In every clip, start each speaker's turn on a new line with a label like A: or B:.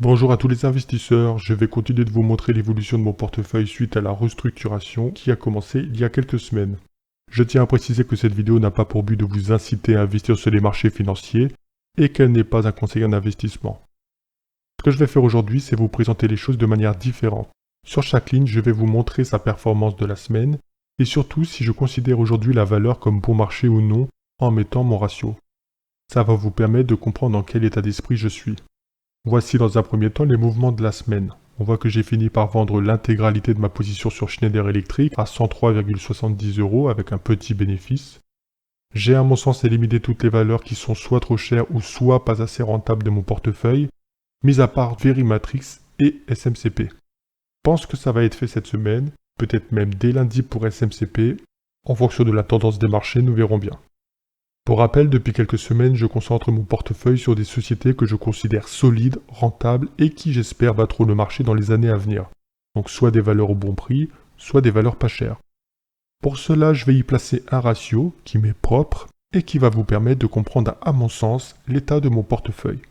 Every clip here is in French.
A: Bonjour à tous les investisseurs, je vais continuer de vous montrer l'évolution de mon portefeuille suite à la restructuration qui a commencé il y a quelques semaines. Je tiens à préciser que cette vidéo n'a pas pour but de vous inciter à investir sur les marchés financiers et qu'elle n'est pas un conseil en investissement. Ce que je vais faire aujourd'hui, c'est vous présenter les choses de manière différente. Sur chaque ligne, je vais vous montrer sa performance de la semaine et surtout si je considère aujourd'hui la valeur comme bon marché ou non en mettant mon ratio. Ça va vous permettre de comprendre dans quel état d'esprit je suis. Voici dans un premier temps les mouvements de la semaine. On voit que j'ai fini par vendre l'intégralité de ma position sur Schneider Electric à 103,70 € avec un petit bénéfice. J'ai à mon sens éliminé toutes les valeurs qui sont soit trop chères ou soit pas assez rentables de mon portefeuille, mis à part Verimatrix et SMCP. Je pense que ça va être fait cette semaine, peut-être même dès lundi pour SMCP. En fonction de la tendance des marchés, nous verrons bien. Pour rappel, depuis quelques semaines, je concentre mon portefeuille sur des sociétés que je considère solides, rentables et qui, j'espère, battront le marché dans les années à venir. Donc soit des valeurs au bon prix, soit des valeurs pas chères. Pour cela, je vais y placer un ratio qui m'est propre et qui va vous permettre de comprendre, à mon sens, l'état de mon portefeuille.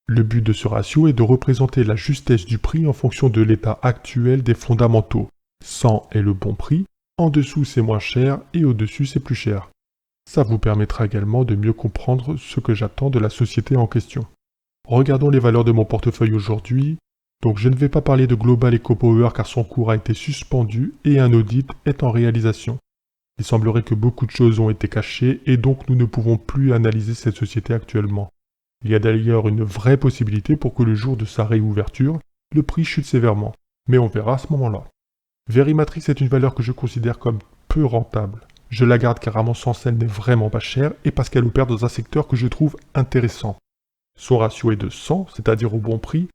A: Le but de ce ratio est de représenter la justesse du prix en fonction de l'état actuel des fondamentaux. 100 est le bon prix, en dessous c'est moins cher et au-dessus c'est plus cher. Ça vous permettra également de mieux comprendre ce que j'attends de la société en question. Regardons les valeurs de mon portefeuille aujourd'hui. Donc je ne vais pas parler de Global EcoPower car son cours a été suspendu et un audit est en réalisation. Il semblerait que beaucoup de choses ont été cachées et donc nous ne pouvons plus analyser cette société actuellement. Il y a d'ailleurs une vraie possibilité pour que le jour de sa réouverture, le prix chute sévèrement. Mais on verra à ce moment-là. Verimatrix est une valeur que je considère comme peu rentable. Je la garde car à mon sens elle n'est vraiment pas chère et parce qu'elle opère dans un secteur que je trouve intéressant. Son ratio est de 100, c'est-à-dire au bon prix.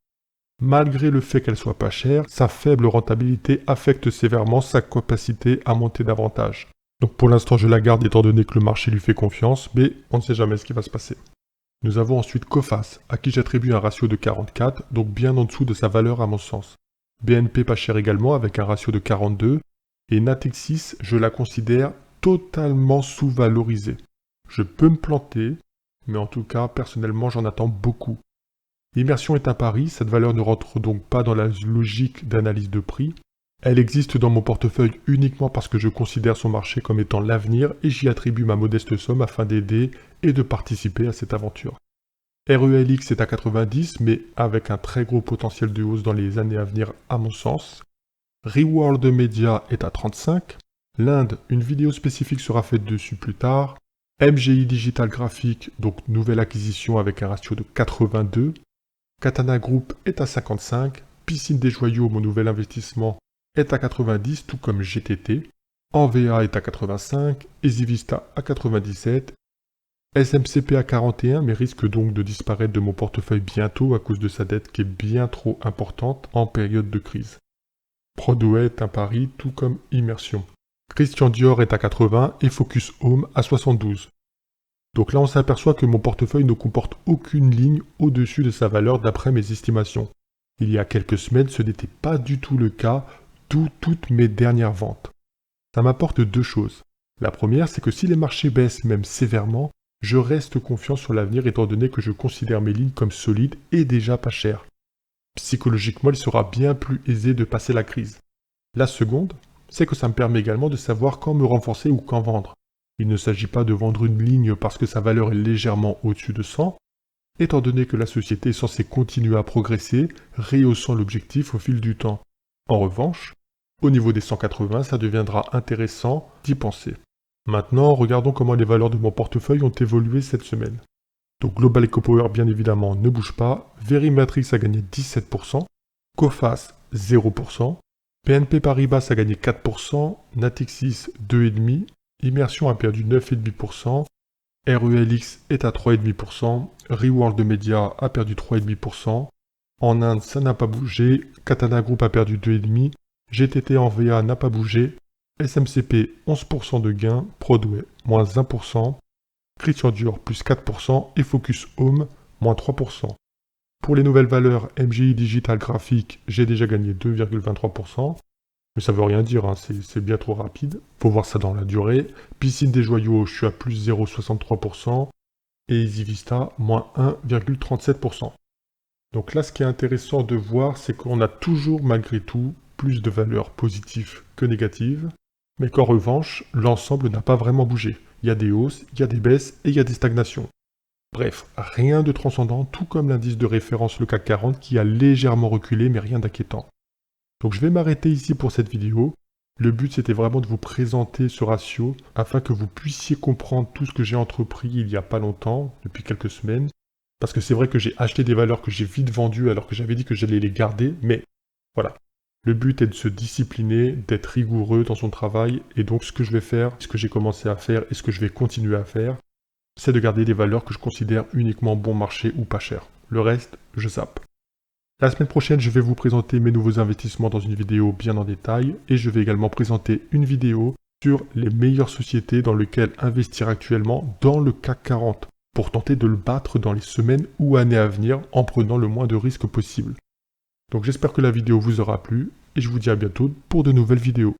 A: Malgré le fait qu'elle soit pas chère, sa faible rentabilité affecte sévèrement sa capacité à monter davantage. Donc pour l'instant je la garde étant donné que le marché lui fait confiance, mais on ne sait jamais ce qui va se passer. Nous avons ensuite Coface, à qui j'attribue un ratio de 44, donc bien en dessous de sa valeur à mon sens. BNP pas cher également avec un ratio de 42, et Natixis, je la considère totalement sous-valorisée. Je peux me planter, mais en tout cas, personnellement, j'en attends beaucoup. L'immersion est un pari, cette valeur ne rentre donc pas dans la logique d'analyse de prix. Elle existe dans mon portefeuille uniquement parce que je considère son marché comme étant l'avenir et j'y attribue ma modeste somme afin d'aider et de participer à cette aventure. RELX est à 90, mais avec un très gros potentiel de hausse dans les années à venir à mon sens. Reworld Media est à 35. L'Inde, une vidéo spécifique sera faite dessus plus tard. MGI Digital Graphics, donc nouvelle acquisition avec un ratio de 82. Katana Group est à 55. Piscine des Joyaux, mon nouvel investissement, est à 90, tout comme GTT. Envea est à 85. EasyVista à 97. SMCP à 41, mais risque donc de disparaître de mon portefeuille bientôt à cause de sa dette qui est bien trop importante en période de crise. Prodway est un pari, tout comme Immersion. Christian Dior est à 80 et Focus Home à 72. Donc là on s'aperçoit que mon portefeuille ne comporte aucune ligne au-dessus de sa valeur d'après mes estimations. Il y a quelques semaines ce n'était pas du tout le cas, d'où toutes mes dernières ventes. Ça m'apporte deux choses. La première c'est que si les marchés baissent même sévèrement, je reste confiant sur l'avenir étant donné que je considère mes lignes comme solides et déjà pas chères. Psychologiquement il sera bien plus aisé de passer la crise. La seconde, c'est que ça me permet également de savoir quand me renforcer ou quand vendre. Il ne s'agit pas de vendre une ligne parce que sa valeur est légèrement au-dessus de 100, étant donné que la société est censée continuer à progresser, rehaussant l'objectif au fil du temps. En revanche, au niveau des 180, ça deviendra intéressant d'y penser. Maintenant, regardons comment les valeurs de mon portefeuille ont évolué cette semaine. Donc Global EcoPower, bien évidemment, ne bouge pas. Verimatrix a gagné 17%. Coface, 0%. BNP Paribas a gagné 4%, Natixis 2,5%, Immersion a perdu 9,5%, RELX est à 3,5%, Reworld Media a perdu 3,5%, en Inde ça n'a pas bougé, Katana Group a perdu 2,5%, GTT Envea n'a pas bougé, SMCP 11% de gain, Prodway moins 1%, Christian Dior plus 4% et Focus Home moins 3%. Pour les nouvelles valeurs MGI Digital Graphics, j'ai déjà gagné 2,23%. Mais ça veut rien dire, hein, c'est bien trop rapide. Faut voir ça dans la durée. Piscine des Joyaux, je suis à plus 0,63%. Et EasyVista, moins 1,37%. Donc là, ce qui est intéressant de voir, c'est qu'on a toujours, malgré tout, plus de valeurs positives que négatives, mais qu'en revanche, l'ensemble n'a pas vraiment bougé. Il y a des hausses, il y a des baisses et il y a des stagnations. Bref, rien de transcendant, tout comme l'indice de référence, le CAC 40, qui a légèrement reculé, mais rien d'inquiétant. Donc je vais m'arrêter ici pour cette vidéo. Le but, c'était vraiment de vous présenter ce ratio, afin que vous puissiez comprendre tout ce que j'ai entrepris il n'y a pas longtemps, depuis quelques semaines. Parce que c'est vrai que j'ai acheté des valeurs que j'ai vite vendues, alors que j'avais dit que j'allais les garder, mais voilà. Le but est de se discipliner, d'être rigoureux dans son travail, et donc ce que je vais faire, ce que j'ai commencé à faire, et ce que je vais continuer à faire, c'est de garder des valeurs que je considère uniquement bon marché ou pas cher. Le reste, je zappe. La semaine prochaine, je vais vous présenter mes nouveaux investissements dans une vidéo bien en détail, et je vais également présenter une vidéo sur les meilleures sociétés dans lesquelles investir actuellement dans le CAC 40, pour tenter de le battre dans les semaines ou années à venir en prenant le moins de risques possible. Donc j'espère que la vidéo vous aura plu, et je vous dis à bientôt pour de nouvelles vidéos.